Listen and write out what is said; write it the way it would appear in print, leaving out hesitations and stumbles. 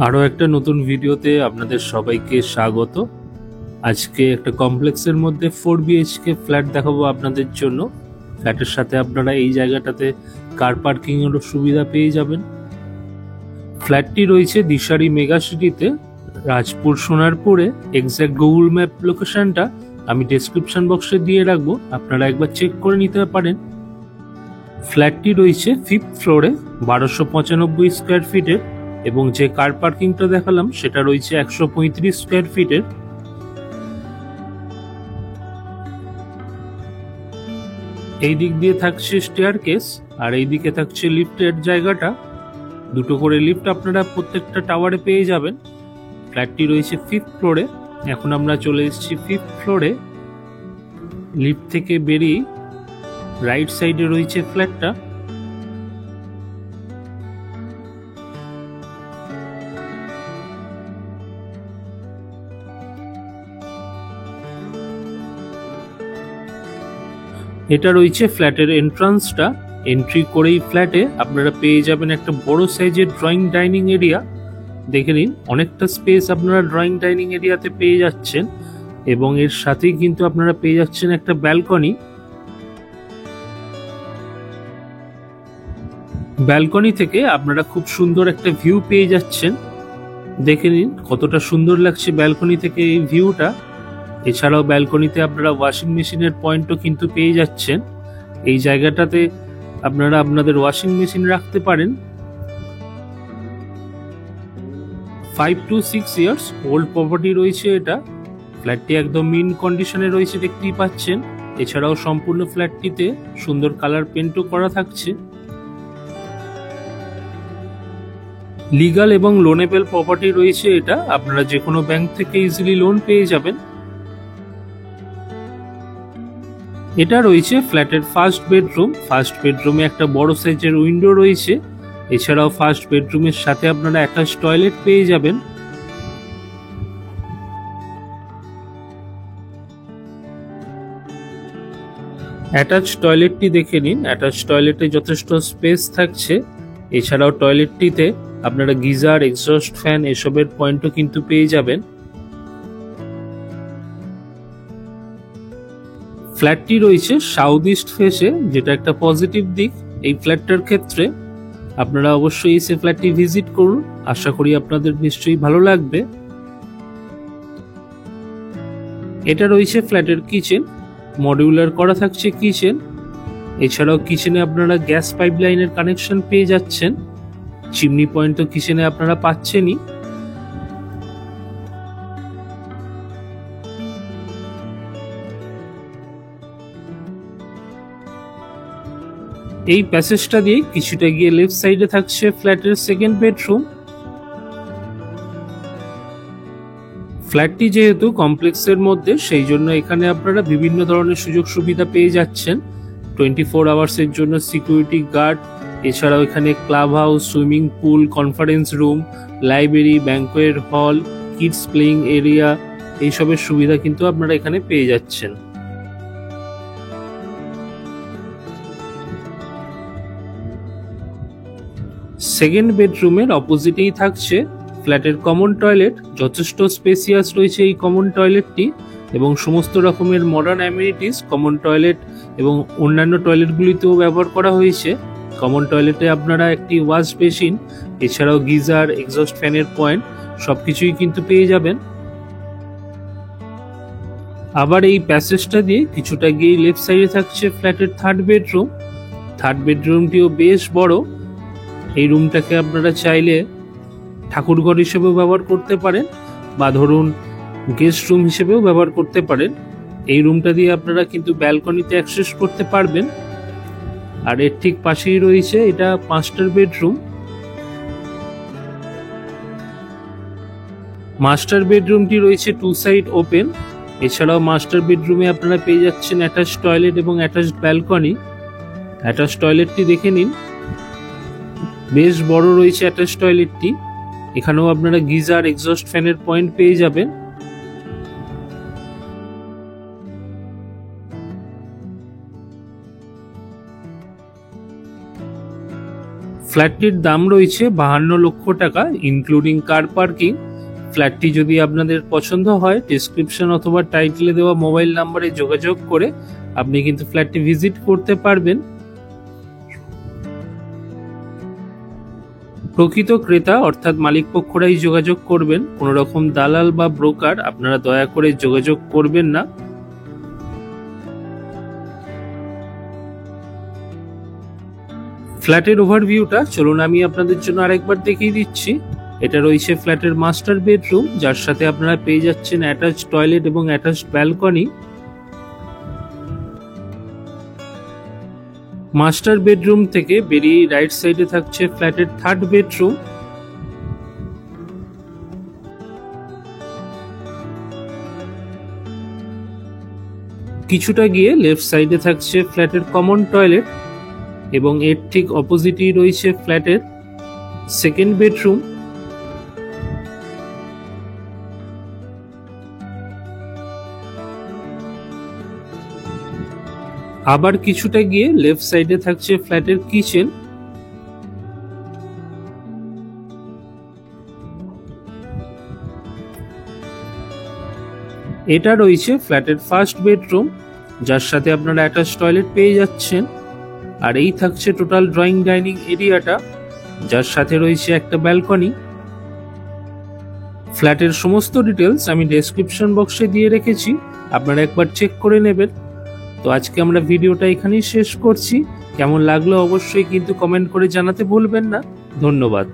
আরও একটা নতুন ভিডিওতে আপনাদের সবাইকে স্বাগত। আজকে একটা কমপ্লেক্সের মধ্যে 4 বিএইচকে ফ্ল্যাট দেখাবো আপনাদের জন্য। ফ্ল্যাটের সাথে আপনারা এই জায়গাটাতে কার পার্কিংয়েরও সুবিধা পেয়ে যাবেন। ফ্ল্যাটটি রয়েছে দিশারি মেগা সিটিতে, রাজপুর সোনারপুরে। এক্স্যাক্ট গুগল ম্যাপ লোকেশনটা আমি ডেসক্রিপশন বক্সে দিয়ে রাখবো, আপনারা একবার চেক করে নিতে পারেন। ফ্ল্যাটটি রয়েছে 5th ফ্লোরে, 1295 স্কোয়ার ফিটের, এবং যে কার পার্কিংটা দেখালাম সেটা রয়েছে 135 স্কোয়ার ফিটের। এই দিক দিয়ে থাকছে স্টেয়ারকেস আর এই দিকে থাকছে লিফটের জায়গাটা। দুটো করে লিফট আপনারা প্রত্যেকটা টাওয়ারে পেয়ে যাবেন। ফ্ল্যাটটি রয়েছে 5th ফ্লোরে। এখন আমরা চলে এসেছি 5th ফ্লোরে। লিফট থেকে বেরিয়ে রাইট সাইডে রয়েছে ফ্ল্যাটটা। এটা রয়েছে ফ্ল্যাটের এন্ট্রান্সটা। এন্ট্রি করেই ফ্ল্যাটে আপনারা পেয়ে যাবেন একটা বড় সাইজের ড্রয়িং ডাইনিং এরিয়া। দেখে নিন, অনেকটা স্পেস আপনারা ড্রয়িং ডাইনিং এরিয়াতে পেয়ে যাচ্ছেন, এবং এর সাথেই কিন্তু আপনারা পেয়ে যাচ্ছেন একটা ব্যালকনি। ব্যালকনি থেকে আপনারা খুব সুন্দর একটা ভিউ পেয়ে যাচ্ছেন। দেখে নিন কতটা সুন্দর লাগছে ব্যালকনি থেকে এই ভিউটা। এছাড়াও ব্যালকনিতে আপনারা ওয়াশিং মেশিনের পয়েন্টও কিন্তু পেয়ে যাচ্ছেন। এই জায়গাটাতে আপনারা আপনাদের ওয়াশিং মেশিন রাখতে পারেন। 5 to 6 ইয়ার্স ওল্ড প্রপার্টি রয়েছে এটা। ফ্ল্যাটটি একদম মিন কন্ডিশনে রয়েছে, দেখতেই পাচ্ছেন। এছাড়াও সম্পূর্ণ ফ্ল্যাটটিতে সুন্দর কালার পেন্টও করা থাকছে। লিগাল এবং লোনেবল প্রপার্টি রয়েছে এটা। আপনারা যে কোনো ব্যাংক থেকে ইজিলি লোন পেয়ে যাবেন। এটা রয়েছে ফ্ল্যাটের ফার্স্ট বেডরুম। ফার্স্ট বেডরুমে একটা বড় সাইজের উইন্ডো রয়েছে। এছাড়াও ফার্স্ট বেডরুমের সাথে আপনারা অ্যাটাচ টয়লেট পেয়ে যাবেন। অ্যাটাচ টয়লেটটি দেখে নিন। অ্যাটাচ টয়লেটে যথেষ্ট স্পেস থাকছে। এছাড়াও টয়লেটটিতে আপনারা গিজার, এক্সস্ট ফ্যান এসবের পয়েন্টও কিন্তু পেয়ে যাবেন। ফ্ল্যাটটি রয়েছে সাউথ ইস্ট ফেসে, যেটা একটা পজিটিভ দিক এই ফ্ল্যাটটার ক্ষেত্রে। আপনারা অবশ্যই এসে ফ্ল্যাটটি ভিজিট করুন, আশা করি আপনাদের নিশ্চয়ই ভালো লাগবে। এটা রয়েছে ফ্ল্যাটের কিচেন। মডিউলার করা থাকছে কিচেন। এছাড়াও কিচেনে আপনারা গ্যাস পাইপলাইনের কানেকশন পেয়ে যাচ্ছেন। চিমনি পয়েন্ট তো কিচেনে আপনারা পাচ্ছেনই। এই প্যাসেজটা দিয়ে কিছুটা গিয়ে লেফট সাইডে থাকছে ফ্ল্যাটের সেকেন্ড বেডরুম। ফ্ল্যাটটি যেহেতু কমপ্লেক্সের মধ্যে, সেই জন্য এখানে আপনারা বিভিন্ন ধরনের সুযোগ সুবিধা পেয়ে যাচ্ছেন। 24 আওয়ার্সের জন্য সিকিউরিটি গার্ড, এছাড়াও এখানে club house, swimming pool, conference room, library, banquet hall, kids playing area, এইসবের সুবিধা কিন্তু আপনারা এখানে পেয়ে যাচ্ছেন। সেকেন্ড বেডরুমের অপোজিটেই থাকছে ফ্ল্যাটের কমন টয়লেট। যথেষ্ট স্পেসিয়াস রয়েছে এই কমন টয়লেটটি, এবং সমস্ত রকমের মডার্ন অ্যামিনিটিস কমন টয়লেট এবং অন্যান্য টয়লেটগুলিতেও ব্যবহার করা হয়েছে। কমন টয়লেটে আপনারা একটি ওয়াশ বেসিন, এছাড়াও গিজার, এক্সস্ট ফ্যানের পয়েন্ট সবকিছুই কিন্তু পেয়ে যাবেন। আবার এই প্যাসেজটা দিয়ে কিছুটা গিয়ে লেফট সাইডে থাকছে ফ্ল্যাটের থার্ড বেডরুম। থার্ড বেডরুমটিও বেশ বড়। এই রুমটাকে আপনারা চাইলে ঠাকুরঘর হিসেবেও ব্যবহার করতে পারেন, বা ধরুন গেস্ট রুম হিসেবেও ব্যবহার করতে পারেন। এই রুমটা দিয়ে আপনারা কিন্তু ব্যালকনিতে অ্যাক্সেস করতে পারবেন। আর এর ঠিক পাশেই রয়েছে এটা মাস্টার বেডরুম। মাস্টার বেডরুমটি রয়েছে 2 সাইড ওপেন। এছাড়াও মাস্টার বেডরুমে আপনারা পেয়ে যাচ্ছেন অ্যাটাচ টয়লেট এবং অ্যাটাচ ব্যালকনি। অ্যাটাচ টয়লেটটি দেখে নিন, বেশ বড় রয়েছে অ্যাটাচ টয়লেটটি। এখানেও আপনারা গিজার, এক্সস্ট ফ্যানের পয়েন্ট পেয়ে যাবেন। ফ্ল্যাটটির দাম রয়েছে 52 লক্ষ টাকা ইনক্লুডিং কার পার্কিং। ফ্ল্যাটটি যদি আপনাদের পছন্দ হয়, ডেসক্রিপশন অথবা টাইটেলে দেওয়া মোবাইল নাম্বারে যোগাযোগ করে আপনি কিন্তু ফ্ল্যাটটি ভিজিট করতে পারবেন। প্রকৃত ক্রেতা অর্থাৎ মালিক পক্ষরাই যোগাযোগ করবেন, কোনো রকম দালাল বা ব্রোকার আপনারা দয়া করে যোগাযোগ করবেন না। ফ্ল্যাটের ওভারভিউটা চলুন আমি আপনাদের জন্য আরেকবার দেখিয়ে দিচ্ছি। এটা রয়েছে ফ্ল্যাটের মাস্টার বেডরুম, যার সাথে আপনারা পেয়ে যাচ্ছেন অ্যাটাচড টয়লেট এবং অ্যাটাচড ব্যালকনি। মাস্টার বেডরুম থেকে বেরিয়ে রাইট সাইডে থাকছে ফ্ল্যাটের থার্ড বেডরুম। কিছুটা গিয়ে লেফট সাইডে থাকছে ফ্ল্যাটের কমন টয়লেট এবং এর ঠিক অপোজিটেই রয়েছে ফ্ল্যাটের সেকেন্ড বেডরুম। আবার কিছুটা গিয়ে লেফট সাইডে থাকছে ফ্ল্যাটের কিচেন। এটা রয়েছে ফ্ল্যাটের ফার্স্ট বেডরুম, যার সাথে আপনারা অ্যাটাচ টয়লেট পেয়ে যাচ্ছেন। আর এই থাকছে টোটাল ড্রয়িং ডাইনিং এরিয়াটা, যার সাথে রয়েছে একটা ব্যালকনি। ফ্ল্যাটের সমস্ত ডিটেলস আমি ডেসক্রিপশন বক্সে দিয়ে রেখেছি, আপনারা একবার চেক করে নেবেন। তো আজকে আমরা ভিডিওটা এখানেই শেষ করছি। কেমন লাগলো অবশ্যই কিন্তু কমেন্ট করে জানাতে ভুলবেন না। ধন্যবাদ।